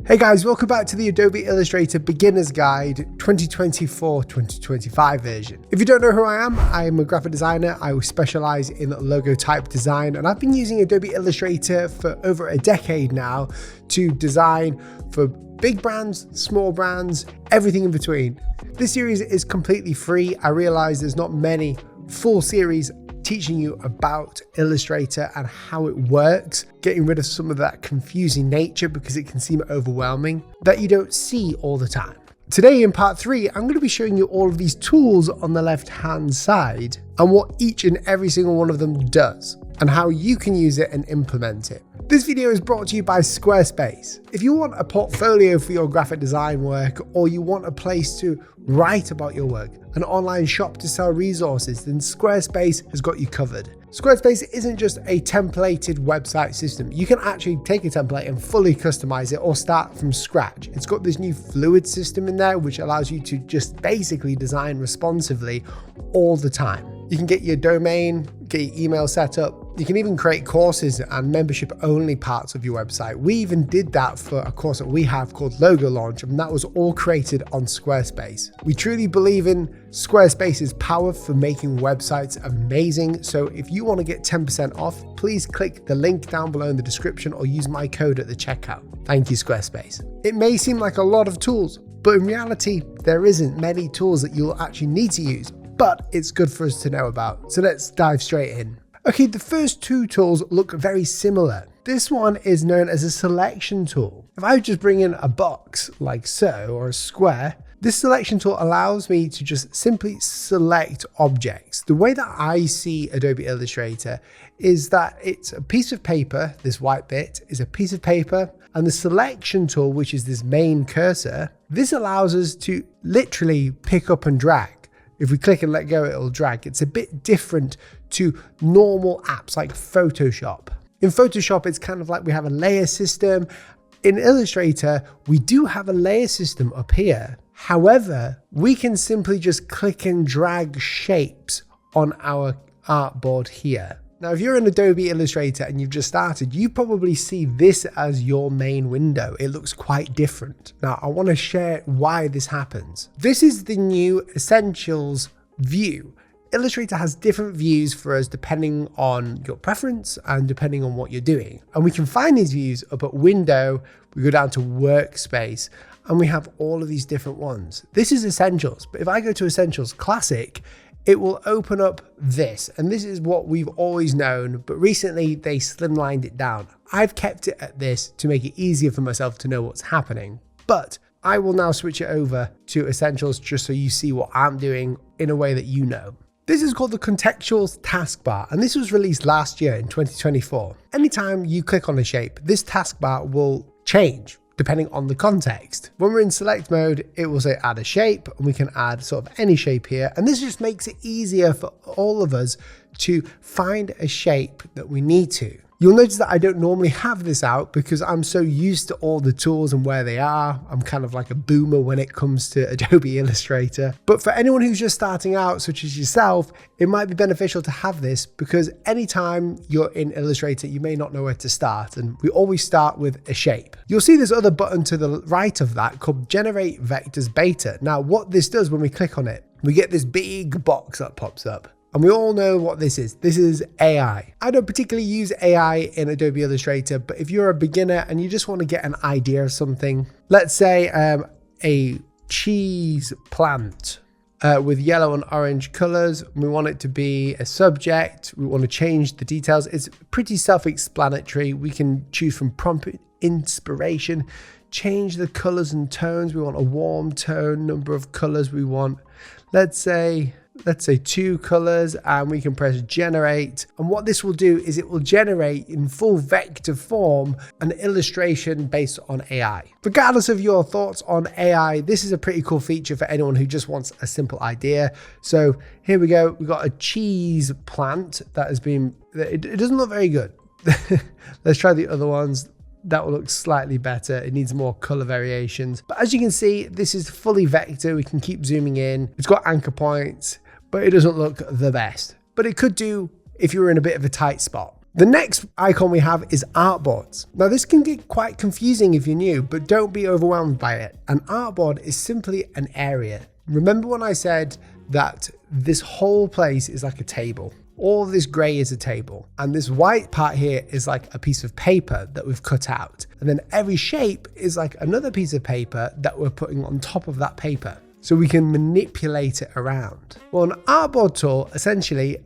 Hey guys, welcome back to the Adobe Illustrator Beginner's Guide 2024-2025 version. If you don't know who I am a graphic designer. I specialize in logo type design, and I've been using Adobe Illustrator for over a decade now to design for big brands, small brands, everything in between. This series is completely free. I realize there's not many full series teaching you about Illustrator and how it works, getting rid of some of that confusing nature because it can seem overwhelming that you don't see all the time. Today in part 3, I'm going to be showing you all of these tools on the left hand side and what each and every single one of them does and how you can use it and implement it. This video is brought to you by Squarespace. If you want a portfolio for your graphic design work, or you want a place to write about your work, an online shop to sell resources, then Squarespace has got you covered. Squarespace isn't just a templated website system. You can actually take a template and fully customize it or start from scratch. It's got this new fluid system in there, which allows you to just basically design responsively all the time. You can get your domain, get your email set up. You can even create courses and membership only parts of your website. We even did that for a course that we have called Logo Launch, and that was all created on Squarespace. We truly believe in Squarespace's power for making websites amazing. So if you want to get 10% off, please click the link down below in the description or use my code at the checkout. Thank you, Squarespace. It may seem like a lot of tools, but in reality, there isn't many tools that you'll actually need to use, but it's good for us to know about. So let's dive straight in. Okay, the first two tools look very similar. This one is known as a selection tool. If I just bring in a box like so, or a square, this selection tool allows me to just simply select objects. The way that I see Adobe Illustrator is that it's a piece of paper. This white bit is a piece of paper, and the selection tool, which is this main cursor, this allows us to literally pick up and drag. If we click and let go, it'll drag. It's a bit different to normal apps like Photoshop. In Photoshop, it's kind of like we have a layer system. In Illustrator, we do have a layer system up here. However, we can simply just click and drag shapes on our artboard here. Now, if you're in Adobe Illustrator and you've just started, you probably see this as your main window. It looks quite different. Now, I want to share why this happens. This is the new Essentials view. Illustrator has different views for us depending on your preference and depending on what you're doing. And we can find these views up at Window, we go down to Workspace, and we have all of these different ones. This is Essentials, but if I go to Essentials Classic, it will open up this, and this is what we've always known, but recently they slimlined it down. I've kept it at this to make it easier for myself to know what's happening, but I will now switch it over to Essentials just so you see what I'm doing in a way that you know. This is called the Contextual Taskbar, and this was released last year in 2024. Anytime you click on a shape, this taskbar will change depending on the context. When we're in select mode, it will say add a shape, and we can add sort of any shape here. And this just makes it easier for all of us to find a shape that we need to. You'll notice that I don't normally have this out because I'm so used to all the tools and where they are. I'm kind of like a boomer when it comes to Adobe Illustrator. But for anyone who's just starting out, such as yourself, it might be beneficial to have this because anytime you're in Illustrator, you may not know where to start. And we always start with a shape. You'll see this other button to the right of that called Generate Vectors Beta. Now, what this does when we click on it, we get this big box that pops up. And we all know what this is. This is AI. I don't particularly use AI in Adobe Illustrator, but if you're a beginner and you just want to get an idea of something, let's say a cheese plant with yellow and orange colors. We want it to be a subject. We want to change the details. It's pretty self-explanatory. We can choose from prompt inspiration, change the colors and tones. We want a warm tone, number of colors we want. Let's say 2 colors, and we can press generate. And what this will do is it will generate in full vector form an illustration based on AI. Regardless of your thoughts on AI, this is a pretty cool feature for anyone who just wants a simple idea. So here we go. We've got a cheese plant that has been, it doesn't look very good. Let's try the other ones. That will look slightly better. It needs more color variations. But as you can see, this is fully vector. We can keep zooming in. It's got anchor points, but it doesn't look the best. But it could do if you were in a bit of a tight spot. The next icon we have is Artboards. Now this can get quite confusing if you're new, but don't be overwhelmed by it. An artboard is simply an area. Remember when I said that this whole place is like a table? All of this gray is a table, and this white part here is like a piece of paper that we've cut out. And then every shape is like another piece of paper that we're putting on top of that paper, so we can manipulate it around. Well, an artboard tool essentially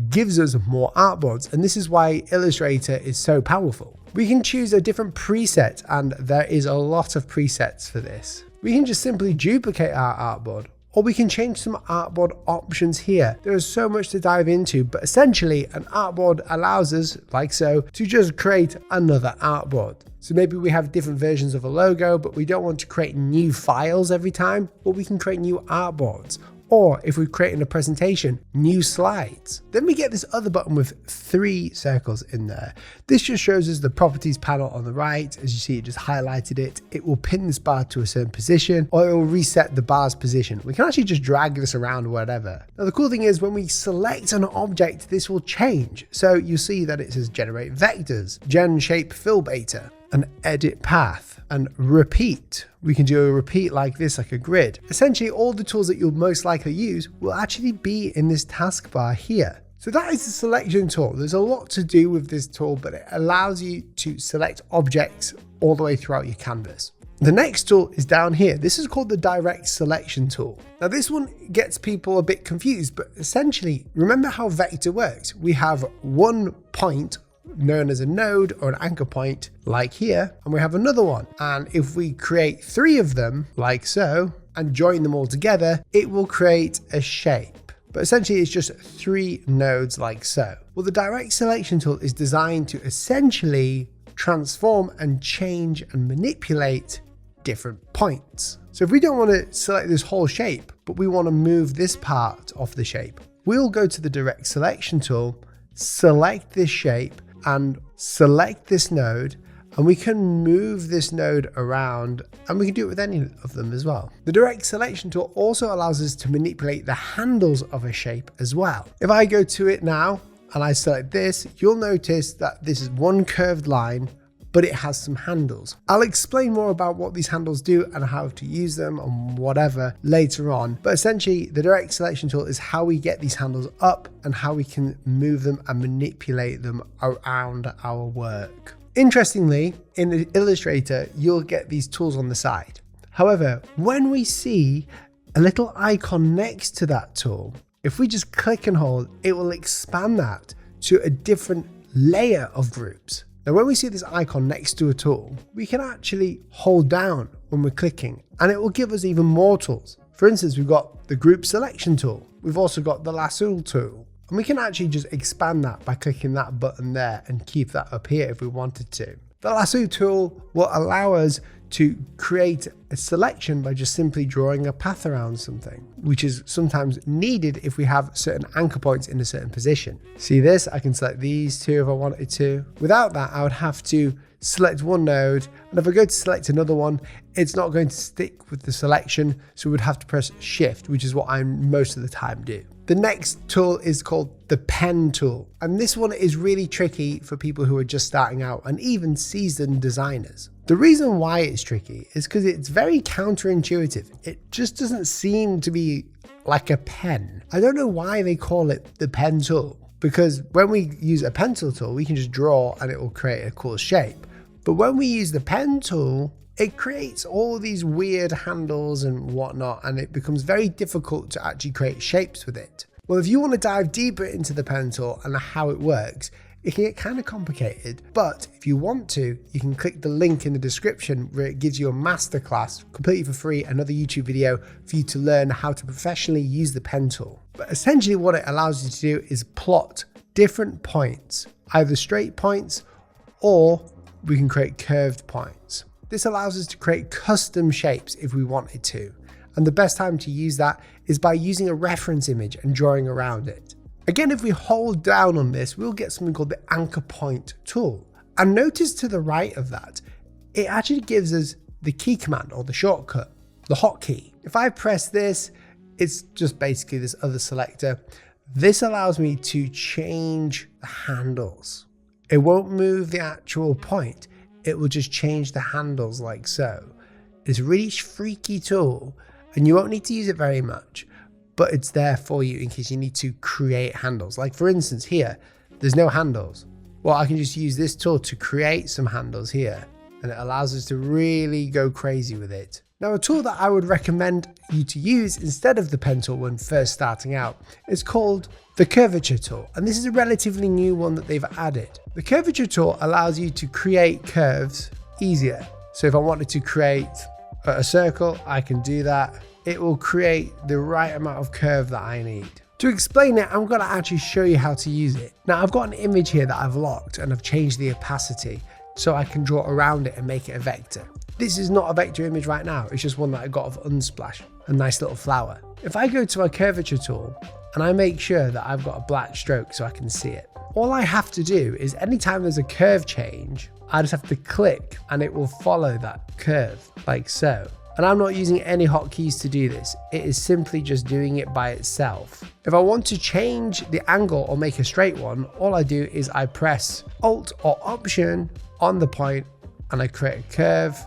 gives us more artboards, and this is why Illustrator is so powerful. We can choose a different preset, and there is a lot of presets for this. We can just simply duplicate our artboard, or we can change some artboard options here. There is so much to dive into, but essentially an artboard allows us, like so, to just create another artboard. So maybe we have different versions of a logo, but we don't want to create new files every time. Well, we can create new artboards. Or if we're creating a presentation, new slides. Then we get this other button with 3 circles in there. This just shows us the properties panel on the right. As you see, it just highlighted it. It will pin this bar to a certain position, or it will reset the bar's position. We can actually just drag this around whatever. Now the cool thing is when we select an object, this will change. So you see that it says generate vectors, gen shape fill beta, and edit path, and repeat. We can do a repeat like this, like a grid. Essentially, all the tools that you'll most likely use will actually be in this taskbar here. So that is the selection tool. There's a lot to do with this tool, but it allows you to select objects all the way throughout your canvas. The next tool is down here. This is called the direct selection tool. Now this one gets people a bit confused, but essentially, remember how vector works. We have one point known as a node or an anchor point like here, and we have another one. And if we create 3 of them like so and join them all together, it will create a shape. But essentially it's just 3 nodes like so. Well, the direct selection tool is designed to essentially transform and change and manipulate different points. So if we don't want to select this whole shape, but we want to move this part of the shape, we'll go to the direct selection tool, select this shape, and select this node, and we can move this node around, and we can do it with any of them as well. The direct selection tool also allows us to manipulate the handles of a shape as well. If I go to it now and I select this, you'll notice that this is one curved line, but it has some handles. I'll explain more about what these handles do and how to use them and whatever later on. But essentially, the direct selection tool is how we get these handles up and how we can move them and manipulate them around our work. Interestingly, in the Illustrator, you'll get these tools on the side. However, when we see a little icon next to that tool, if we just click and hold, it will expand that to a different layer of groups. Now, when we see this icon next to a tool, we can actually hold down when we're clicking, and it will give us even more tools. For instance, we've got the group selection tool. We've also got the lasso tool, and we can actually just expand that by clicking that button there and keep that up here if we wanted to. The lasso tool will allow us to create a selection by just simply drawing a path around something, which is sometimes needed if we have certain anchor points in a certain position. See this? I can select these 2 if I wanted to. Without that, I would have to select one node, and if I go to select another one, it's not going to stick with the selection, so we'd have to press Shift, which is what I most of the time do. The next tool is called the pen tool, and this one is really tricky for people who are just starting out and even seasoned designers. The reason why it's tricky is because it's very counterintuitive. It just doesn't seem to be like a pen. I don't know why they call it the pen tool, because when we use a pencil tool, we can just draw and it will create a cool shape. But when we use the pen tool, it creates all these weird handles and whatnot, and it becomes very difficult to actually create shapes with it. Well, if you want to dive deeper into the pen tool and how it works, it can get kind of complicated, but if you want to, you can click the link in the description where it gives you a masterclass completely for free, another YouTube video for you to learn how to professionally use the pen tool. But essentially what it allows you to do is plot different points, either straight points or we can create curved points. This allows us to create custom shapes if we wanted to. And the best time to use that is by using a reference image and drawing around it. Again, if we hold down on this, we'll get something called the anchor point tool. And notice to the right of that, it actually gives us the key command or the shortcut, the hotkey. If I press this, it's just basically this other selector. This allows me to change the handles. It won't move the actual point. It will just change the handles like so. It's a really freaky tool and you won't need to use it very much, but it's there for you in case you need to create handles. Like for instance here, there's no handles. Well, I can just use this tool to create some handles here and it allows us to really go crazy with it. Now, a tool that I would recommend you to use instead of the pen tool when first starting out is called the curvature tool. And this is a relatively new one that they've added. The curvature tool allows you to create curves easier. So if I wanted to create a circle, I can do that. It will create the right amount of curve that I need. To explain it, I'm going to actually show you how to use it. Now, I've got an image here that I've locked and I've changed the opacity so I can draw around it and make it a vector. This is not a vector image right now, it's just one that I got of Unsplash, a nice little flower. If I go to my curvature tool and I make sure that I've got a black stroke so I can see it, all I have to do is anytime there's a curve change, I just have to click and it will follow that curve like so. And I'm not using any hotkeys to do this. It is simply just doing it by itself. If I want to change the angle or make a straight one, all I do is I press Alt or Option on the point and I create a curve,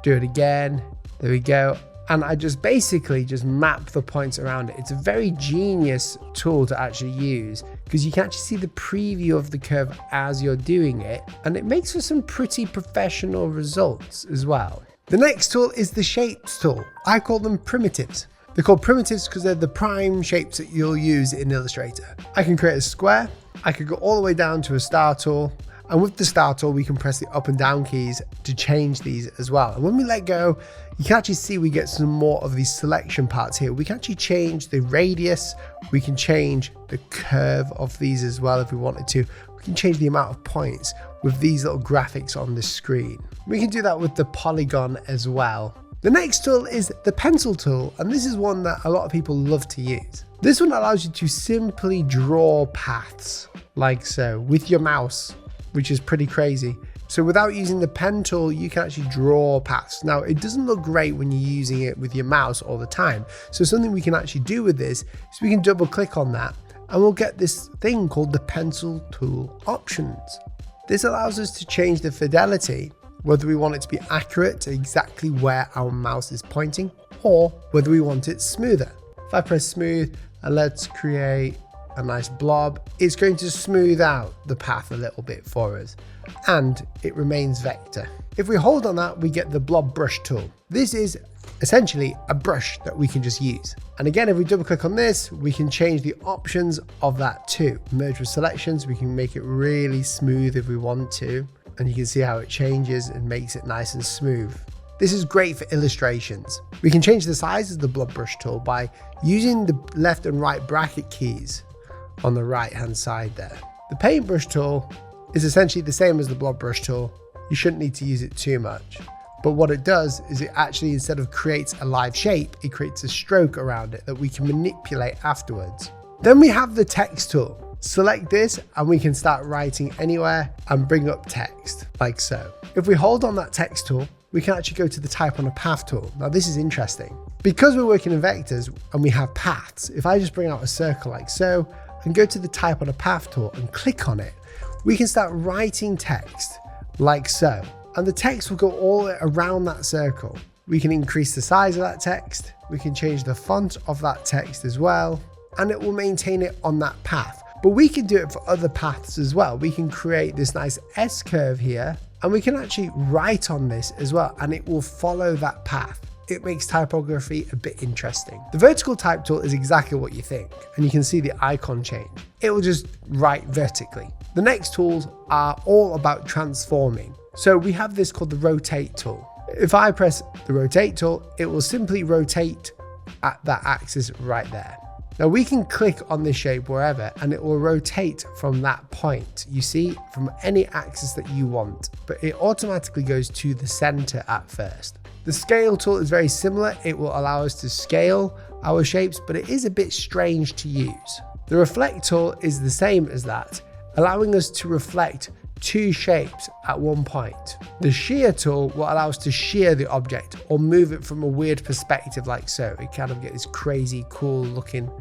do it again, there we go. And I just basically just map the points around it. It's a very genius tool to actually use because you can actually see the preview of the curve as you're doing it. And it makes for some pretty professional results as well. The next tool is the shapes tool. I call them primitives. They're called primitives because they're the prime shapes that you'll use in Illustrator. I can create a square. I could go all the way down to a star tool. And with the star tool, we can press the up and down keys to change these as well. And when we let go, you can actually see we get some more of these selection parts here. We can actually change the radius. We can change the curve of these as well if we wanted to. We can change the amount of points with these little graphics on the screen. We can do that with the polygon as well. The next tool is the pencil tool, and this is one that a lot of people love to use. This one allows you to simply draw paths like so with your mouse, which is pretty crazy. So without using the pen tool, you can actually draw paths. Now, it doesn't look great when you're using it with your mouse all the time. So something we can actually do with this is we can double click on that and we'll get this thing called the pencil tool options. This allows us to change the fidelity, whether we want it to be accurate to exactly where our mouse is pointing or whether we want it smoother. If I press smooth and let's create a nice blob, it's going to smooth out the path a little bit for us and it remains vector. If we hold on that, we get the blob brush tool. This is essentially a brush that we can just use. And again, if we double click on this, we can change the options of that too. Merge with selections, we can make it really smooth if we want to. And you can see how it changes and makes it nice and smooth. This is great for illustrations. We can change the size of the blob brush tool by using the left and right bracket keys on the right hand side there. The paintbrush tool is essentially the same as the blob brush tool. You shouldn't need to use it too much. But what it does is it actually, instead of creates a live shape, it creates a stroke around it that we can manipulate afterwards. Then we have the text tool. Select this and we can start writing anywhere and bring up text like so. If we hold on that text tool, we can actually go to the type on a path tool. Now this is interesting. Because we're working in vectors and we have paths, if I just bring out a circle like so and go to the type on a path tool and click on it, we can start writing text like so. And the text will go all the way around that circle. We can increase the size of that text. We can change the font of that text as well, and it will maintain it on that path. But we can do it for other paths as well. We can create this nice S curve here, and we can actually write on this as well, and it will follow that path. It makes typography a bit interesting. The vertical type tool is exactly what you think, and you can see the icon change. It will just write vertically. The next tools are all about transforming. So we have this called the rotate tool. If I press the rotate tool, it will simply rotate at that axis right there. Now we can click on this shape wherever and it will rotate from that point, you see, from any axis that you want, but it automatically goes to the center at first. The scale tool is very similar. It will allow us to scale our shapes, but it is a bit strange to use. The reflect tool is the same as that, allowing us to reflect two shapes at one point. The shear tool will allow us to shear the object or move it from a weird perspective like so. It kind of get this crazy, cool looking,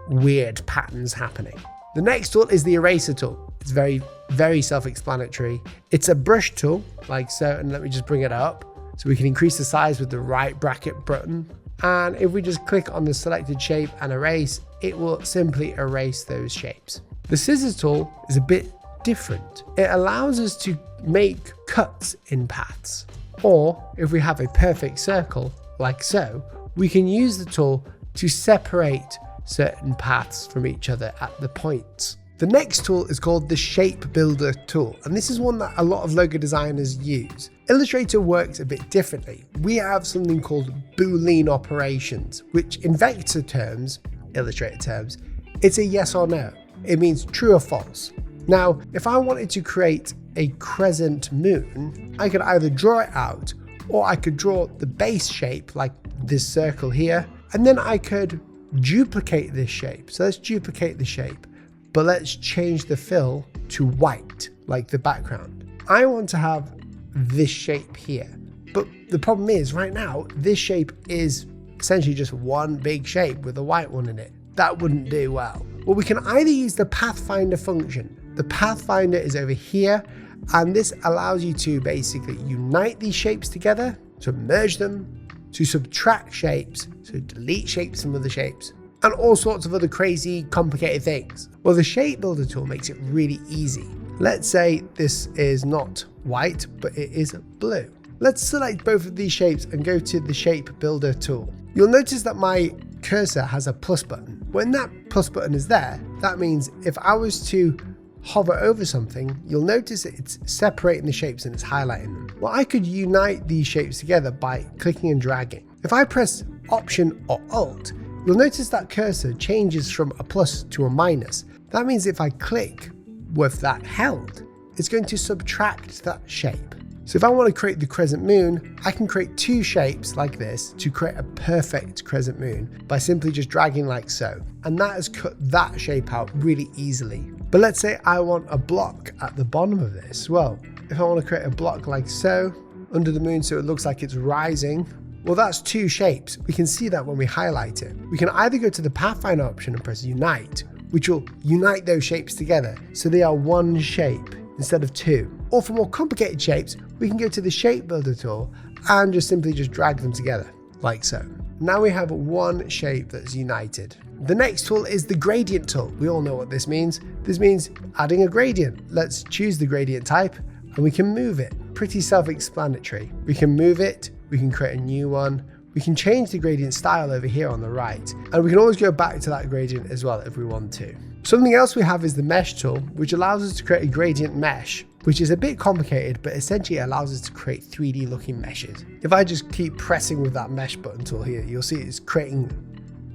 weird patterns happening. The next tool is the eraser tool. It's very, very self-explanatory. It's a brush tool like so, and let me just bring it up. So we can increase the size with the right bracket button. And if we just click on the selected shape and erase, it will simply erase those shapes. The scissors tool is a bit different. It allows us to make cuts in paths. Or if we have a perfect circle like so, we can use the tool to separate certain paths from each other at the points. The next tool is called the Shape Builder tool, and this is one that a lot of logo designers use. Illustrator works a bit differently. We have something called Boolean operations, which in vector terms, Illustrator terms, it's a yes or no. It means true or false. Now, if I wanted to create a crescent moon, I could either draw it out, or I could draw the base shape like this circle here, and then I could duplicate this shape. So let's duplicate the shape, but let's change the fill to white, like the background. I want to have this shape here, but the problem is right now, this shape is essentially just one big shape with a white one in it. That wouldn't do well. Well, we can either use the Pathfinder function. The Pathfinder is over here, and this allows you to basically unite these shapes together, to merge them, to subtract shapes, so delete shapes from other shapes, and all sorts of other crazy complicated things. Well, the Shape Builder tool makes it really easy. Let's say this is not white, but it is blue. Let's select both of these shapes and go to the Shape Builder tool. You'll notice that my cursor has a plus button. When that plus button is there, that means if I was to hover over something, you'll notice that it's separating the shapes and it's highlighting them. Well, I could unite these shapes together by clicking and dragging. If I press Option or Alt, you'll notice that cursor changes from a plus to a minus. That means if I click with that held, it's going to subtract that shape. So if I want to create the crescent moon, I can create two shapes like this to create a perfect crescent moon by simply just dragging like so. And that has cut that shape out really easily. But let's say I want a block at the bottom of this. Well, if I want to create a block like so, under the moon so it looks like it's rising, well, that's two shapes. We can see that when we highlight it. We can either go to the Pathfinder option and press Unite, which will unite those shapes together so they are one shape instead of two. Or for more complicated shapes, we can go to the Shape Builder tool and just simply drag them together, like so. Now we have one shape that's united. The next tool is the Gradient tool. We all know what this means. This means adding a gradient. Let's choose the gradient type and we can move it. Pretty self-explanatory. We can move it, we can create a new one, we can change the gradient style over here on the right, and we can always go back to that gradient as well if we want to. Something else we have is the Mesh tool, which allows us to create a gradient mesh, which is a bit complicated, but essentially allows us to create 3D looking meshes. If I just keep pressing with that Mesh button tool here, you'll see it's creating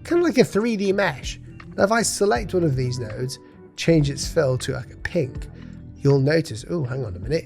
kind of like a 3D mesh. Now if I select one of these nodes, change its fill to like a pink, you'll notice, oh, hang on a minute,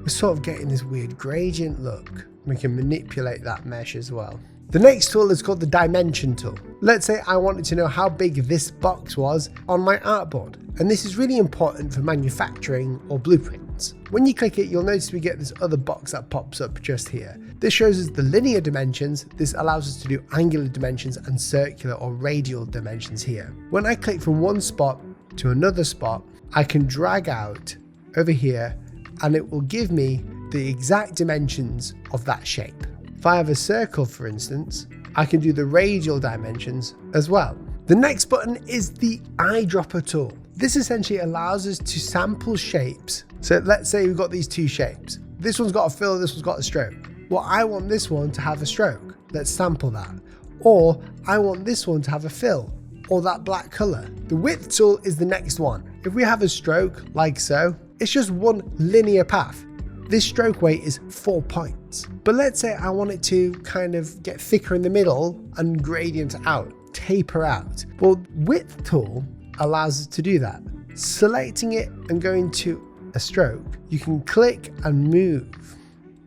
we're sort of getting this weird gradient look. We can manipulate that mesh as well. The next tool is called the Dimension tool. Let's say I wanted to know how big this box was on my artboard. And this is really important for manufacturing or blueprints. When you click it, you'll notice we get this other box that pops up just here. This shows us the linear dimensions. This allows us to do angular dimensions and circular or radial dimensions here. When I click from one spot to another spot, I can drag out over here and it will give me the exact dimensions of that shape. If I have a circle, for instance, I can do the radial dimensions as well. The next button is the eyedropper tool. This essentially allows us to sample shapes. So let's say we've got these two shapes. This one's got a fill, this one's got a stroke. Well, I want this one to have a stroke. Let's sample that. Or I want this one to have a fill or that black color. The width tool is the next one. If we have a stroke like so, it's just one linear path. This stroke weight is 4 points. But let's say I want it to kind of get thicker in the middle and gradient out, taper out. Well, width tool allows us to do that. Selecting it and going to a stroke, you can click and move.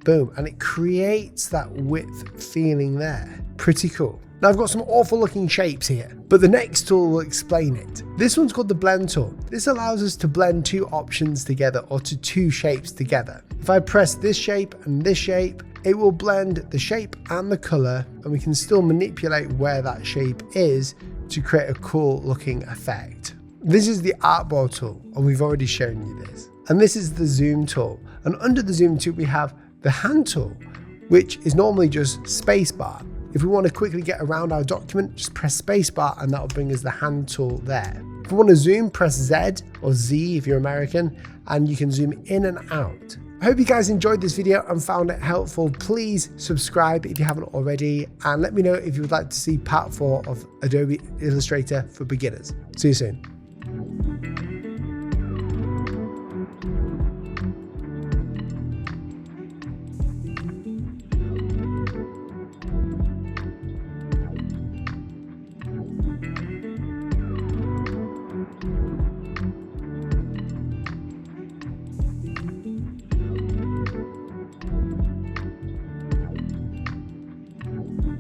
Boom, and it creates that width feeling there. Pretty cool. Now I've got some awful looking shapes here, but the next tool will explain it. This one's called the Blend tool. This allows us to blend two options together or to two shapes together. If I press this shape and this shape, it will blend the shape and the color, and we can still manipulate where that shape is to create a cool looking effect. This is the Artboard tool, and we've already shown you this. And this is the Zoom tool. And under the Zoom tool, we have the Hand tool, which is normally just spacebar. If we want to quickly get around our document, just press spacebar and that'll bring us the Hand tool there. If we want to zoom, press Z or Z if you're American, and you can zoom in and out. I hope you guys enjoyed this video and found it helpful. Please subscribe if you haven't already, and let me know if you would like to see part 4 of Adobe Illustrator for beginners. See you soon.